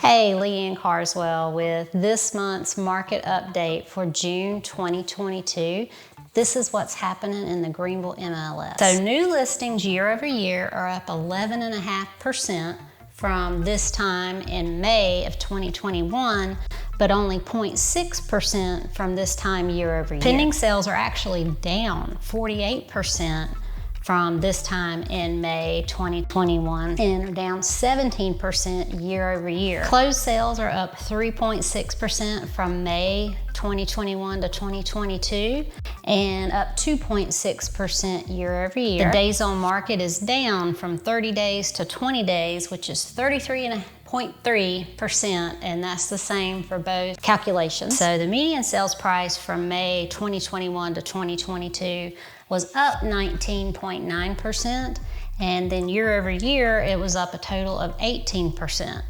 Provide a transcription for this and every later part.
Hey, LeAnne Carswell with this month's market update for June 2022. This is what's happening in the Greenville MLS. So new listings year over year are up 11.5% from this time in May of 2021, but only 0.6% from this time year over year. Pending sales are actually down 48% from this time in May 2021 and are down 17% year over year. Closed sales are up 3.6% from May 2021 to 2022 and up 2.6% year over year. The days on market is down from 30 days to 20 days, which is 33.3%, and that's the same for both calculations. So the median sales price from May 2021 to 2022 was up 19.9%, and then year over year it was up a total of 18%.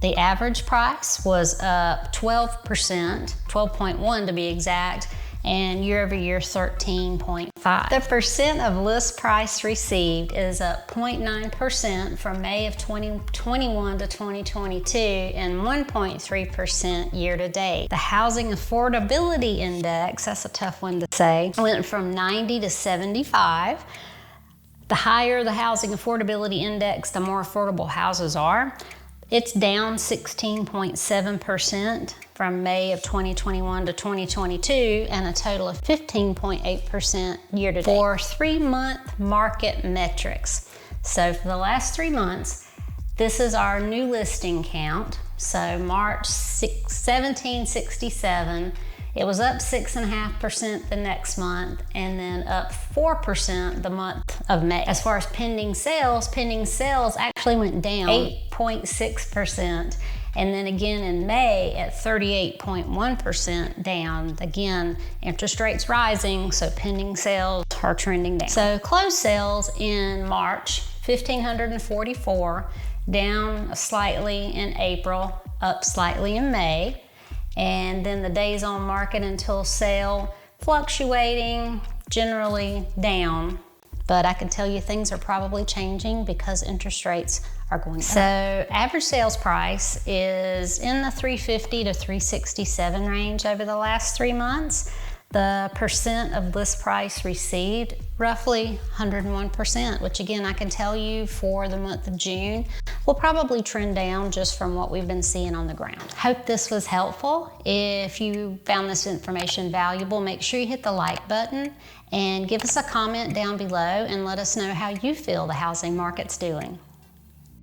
The average price was up 12%, 12.1 to be exact, and year over year 13.5. The percent of list price received is up 0.9% from May of 2021 to 2022 and 1.3% year to date. The housing affordability index, that's a tough one to say, went from 90 to 75. The higher the housing affordability index, the more affordable houses are. It's down 16.7% from May of 2021 to 2022 and a total of 15.8% year to date. For 3-month market metrics. So for the last 3 months, this is our new listing count. So March 1767, it was up 6.5% the next month and then up 4% the month of May. As far as pending sales actually went down 8.6%. And then again in May at 38.1% down. Again, interest rates rising, so pending sales are trending down. So closed sales in March, 1,544, down slightly in April, up slightly in May. And then the days on market until sale fluctuating, generally down. But I can tell you things are probably changing because interest rates are going up. So average sales price is in the 350 to 367 range over the last 3 months. The percent of list price received, roughly 101%, which again, I can tell you for the month of June, will probably trend down just from what we've been seeing on the ground. Hope this was helpful. If you found this information valuable, make sure you hit the like button and give us a comment down below and let us know how you feel the housing market's doing.